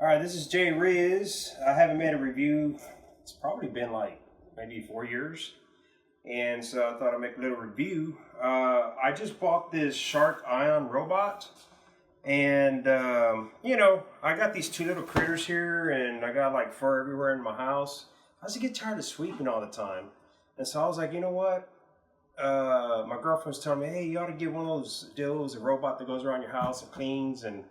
Alright, this is Jay Riz. I haven't made a review. It's probably been like maybe 4 years. And so I thought I'd make a little review. I just bought this Shark Ion robot. And, you know, I got these two little critters here and I got like fur everywhere in my house. I was get tired of sweeping all the time. And so I was like, you know what? My girlfriend was telling me, hey, you ought to get one of those deals, a robot that goes around your house and cleans. And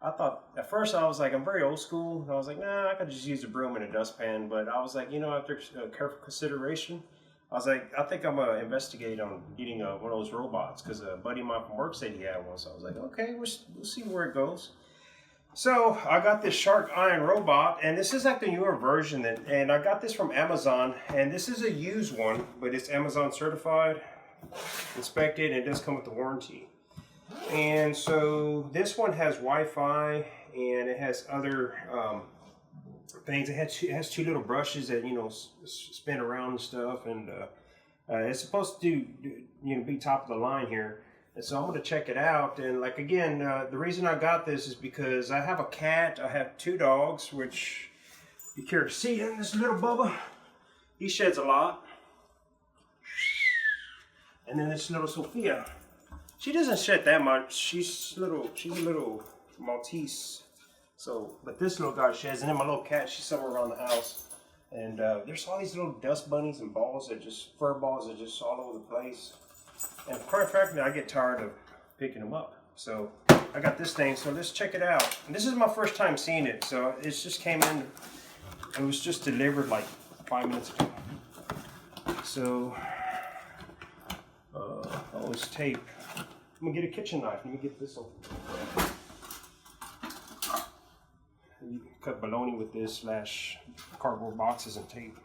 I thought, at first I was like, I'm very old school. I was like, nah, I could just use a broom and a dustpan. But I was like, you know, after careful consideration, I was like, I think I'm going to investigate on getting one of those robots. Because a buddy of mine from work said he had one. So I was like, okay, we'll see where it goes. So I got this Shark Ion robot. And this is like the newer version. And I got this from Amazon. And this is a used one. But it's Amazon certified, inspected, and it does come with the warranty. And so this one has Wi-Fi and it has other things. It has two little brushes that, you know, spin around and stuff. And it's supposed to be top of the line here. And so I'm going to check it out. And like, again, the reason I got this is because I have a cat. I have two dogs, which you care to see him, this little Bubba. He sheds a lot. And then this little Sophia. She doesn't shed that much. She's a little Maltese. So, but this little guy sheds. And then my little cat, she's somewhere around the house. And there's all these little dust bunnies and balls that fur balls that just all over the place. And quite frankly, I get tired of picking them up. So I got this thing. So let's check it out. And this is my first time seeing it. So it just came in. It was just delivered like 5 minutes ago. So, oh, it's tape. I'm gonna get a kitchen knife. Let me get this one. You can cut bologna with this / cardboard boxes and tape.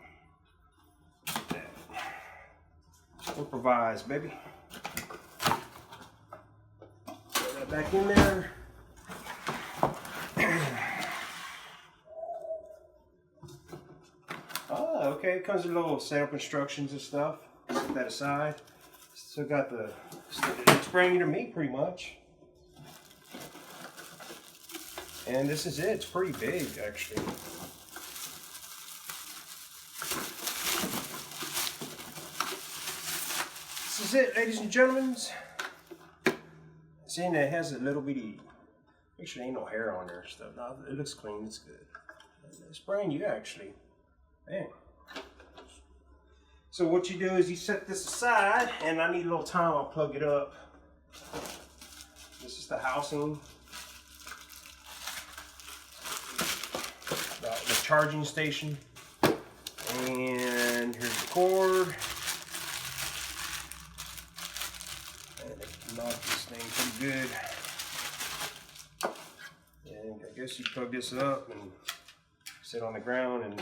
Improvise, baby. Put that back in there. Oh, okay. It comes with little setup instructions and stuff. Set that aside. Still got it's brand new to me pretty much. And this is it. It's pretty big actually. This is it, ladies and gentlemen. Seeing that it has a little bitty, make sure there ain't no hair on there and stuff. No, it looks clean, it's good. It's brand new actually. Man. So what you do is you set this aside, and I need a little time, I'll plug it up. This is the housing. The charging station. And here's the cord. And it knocked this thing pretty good. And I guess you plug this up and sit on the ground and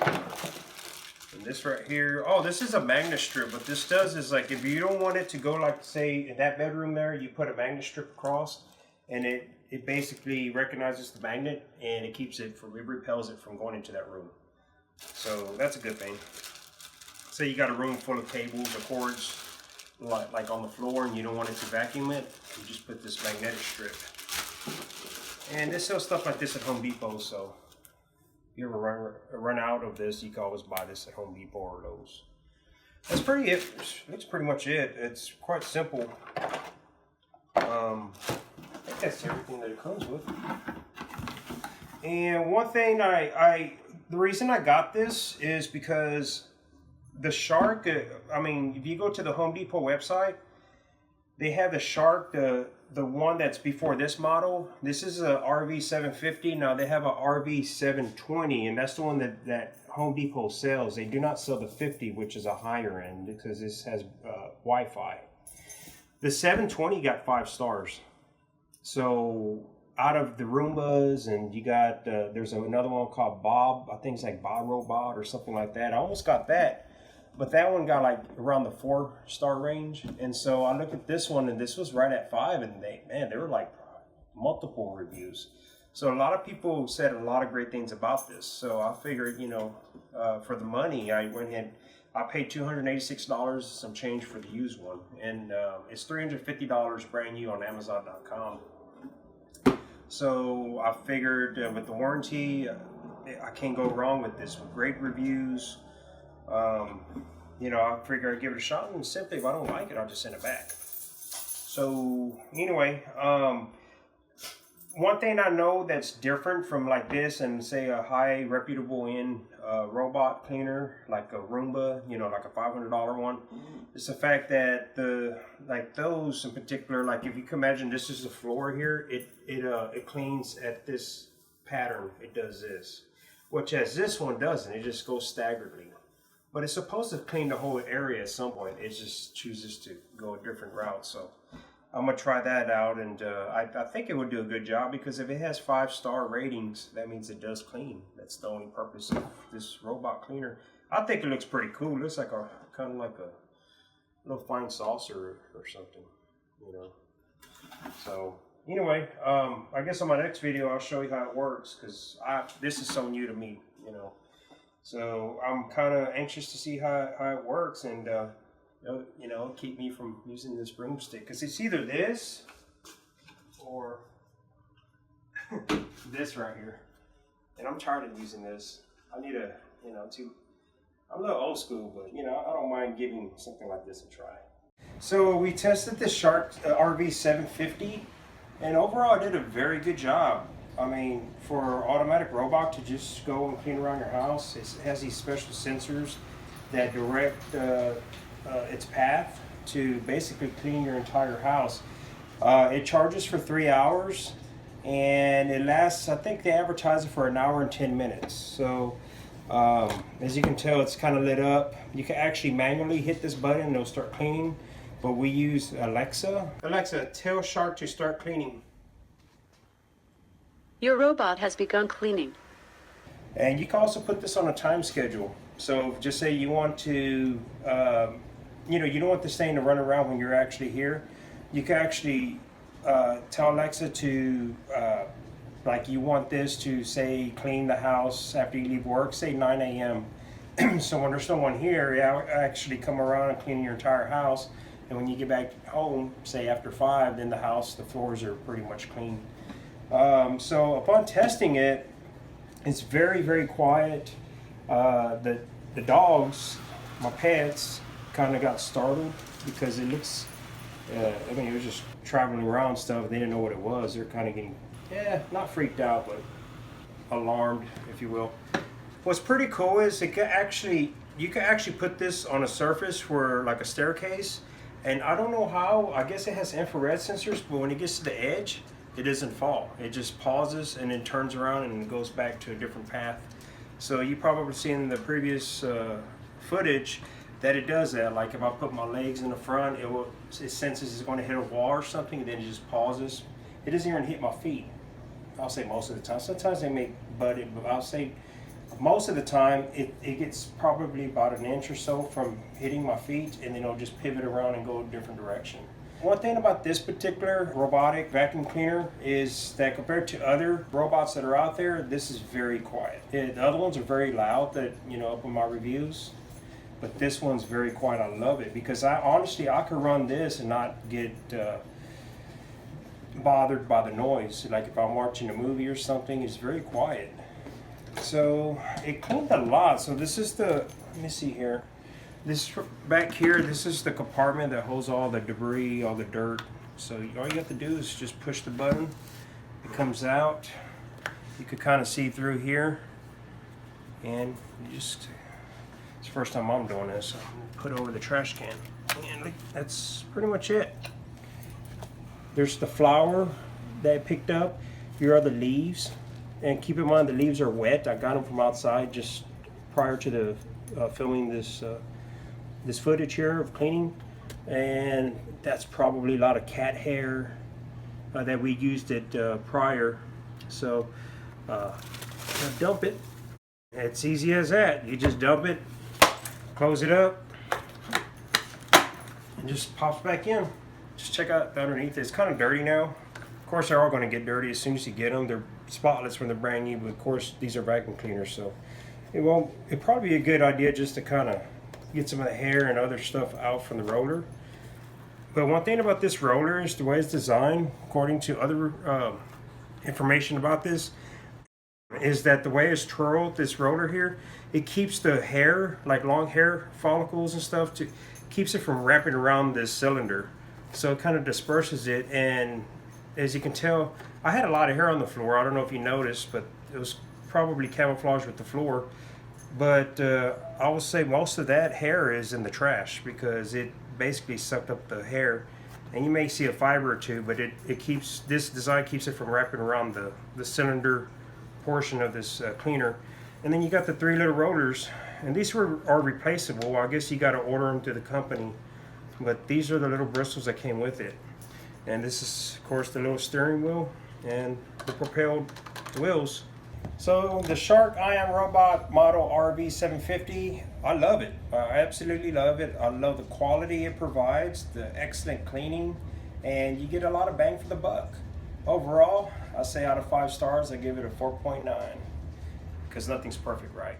this right here, oh, this is a magnet strip. What this does is, like, if you don't want it to go, like, say, in that bedroom there, you put a magnet strip across, and it basically recognizes the magnet, and it keeps it from, it repels it from going into that room. So that's a good thing. Say you got a room full of cables or cords, like on the floor, and you don't want it to vacuum it, you just put this magnetic strip. And they sell stuff like this at Home Depot, so if you ever run out of this, you can always buy this at Home Depot or Lowe's. That's pretty it. That's pretty much it. It's quite simple. I think that's everything that it comes with. And one thing the reason I got this is because the Shark, I mean, if you go to the Home Depot website, they have the Shark, the one that's before this model. This is a RV750. Now they have a RV720, and that's the one that Home Depot sells. They do not sell the 50, which is a higher end, because this has Wi-Fi. The 720 got 5 stars. So out of the Roombas, and you got, there's another one called Bob. I think it's like Bob Robot or something like that. I almost got that. But that one got like around the 4-star range. And so I looked at this one, and this was right at 5, and there were like multiple reviews. So a lot of people said a lot of great things about this. So I figured, you know, for the money, I went ahead, I paid $286 some change for the used one. And it's $350 brand new on Amazon.com. So I figured with the warranty, I can't go wrong with this. With great reviews, you know, I figure I'd give it a shot, and simply if I don't like it, I'll just send it back. So anyway, one thing I know that's different from like this and say a high reputable robot cleaner like a Roomba, you know, like a $500 one, is the fact that those in particular, like if you can imagine this is the floor here, it cleans at this pattern. It does this, which as this one doesn't. It just goes staggeredly. But it's supposed to clean the whole area at some point. It just chooses to go a different route. So I'm gonna try that out, and I think it would do a good job, because if it has 5-star ratings, that means it does clean. That's the only purpose of this robot cleaner. I think it looks pretty cool. It looks like a kind of like a little fine saucer or something, you know. So anyway, I guess on my next video I'll show you how it works, because this is so new to me, you know. So I'm kind of anxious to see how it works, and you know, keep me from using this broomstick, because it's either this or this right here, and I'm tired of using this. I need a, you know, I'm a little old school, but you know, I don't mind giving something like this a try. So we tested the Shark RV750, and overall it did a very good job. I mean, for automatic robot to just go and clean around your house, it has these special sensors that direct its path to basically clean your entire house. It charges for 3 hours, and it lasts, I think they advertise it for 1 hour and 10 minutes. So as you can tell, it's kind of lit up. You can actually manually hit this button and it'll start cleaning, but we use Alexa. Alexa, tell Shark to start cleaning. Your robot has begun cleaning. And you can also put this on a time schedule. So just say you want to, you know, you don't want this thing to run around when you're actually here. You can actually tell Alexa to, like you want this to say clean the house after you leave work, say 9 a.m. So when there's no one here, it'll actually come around and clean your entire house. And when you get back home, say after 5, then the floors are pretty much clean. So upon testing it, it's very, very quiet. The dogs, my pets, kind of got startled because it looks, I mean, it was just traveling around stuff. They didn't know what it was. They're kind of getting, not freaked out, but alarmed, if you will. What's pretty cool is you can actually put this on a surface for like a staircase. And I don't know how, I guess it has infrared sensors, but when it gets to the edge, it doesn't fall. It just pauses and then turns around and goes back to a different path. So you probably seen in the previous footage that it does that. Like if I put my legs in the front, it senses it's going to hit a wall or something, and then it just pauses. It doesn't even hit my feet. I'll say most of the time. Sometimes they may butt it, but I'll say most of the time it gets probably about 1 inch or so from hitting my feet, and then it'll just pivot around and go a different direction. One thing about this particular robotic vacuum cleaner is that compared to other robots that are out there, this is very quiet. The other ones are very loud, that, you know, up in my reviews, but this one's very quiet. I love it because honestly I could run this and not get bothered by the noise. Like if I'm watching a movie or something, it's very quiet. So it cleaned a lot. So this is let me see here. This back here, this is the compartment that holds all the debris, all the dirt. So all you have to do is just push the button. It comes out. You could kind of see through here. And you just, it's the first time I'm doing this. So I'm gonna put over the trash can. And that's pretty much it. There's the flour that I picked up. Here are the leaves. And keep in mind the leaves are wet. I got them from outside just prior to the filming this footage here of cleaning, and that's probably a lot of cat hair that we used it prior. So dump it. It's easy as that. You just dump it, close it up, and just pops back in. Just check out underneath. It's kind of dirty now. Of course, they're all going to get dirty as soon as you get them. They're spotless when they're brand new, but of course these are vacuum cleaners, so it'd probably be a good idea just to kind of get some of the hair and other stuff out from the roller. But one thing about this roller is the way it's designed, according to other information about this is that the way it's twirled, this roller here, it keeps the hair, like long hair follicles and stuff, keeps it from wrapping around this cylinder. So it kind of disperses it, and as you can tell, I had a lot of hair on the floor. I don't know if you noticed, but it was probably camouflaged with the floor. But I would say most of that hair is in the trash because it basically sucked up the hair. And you may see a fiber or two, but it keeps, this design keeps it from wrapping around the cylinder portion of this cleaner. And then you got the 3 little rollers, and these are replaceable. I guess you got to order them to the company, but these are the little bristles that came with it. And this is, of course, the little steering wheel and the propelled wheels. So the Shark Ion Robot model RV750, I love it. I absolutely love it. I love the quality it provides, the excellent cleaning, and you get a lot of bang for the buck. Overall, I say out of 5 stars, I give it a 4.9 because nothing's perfect, right?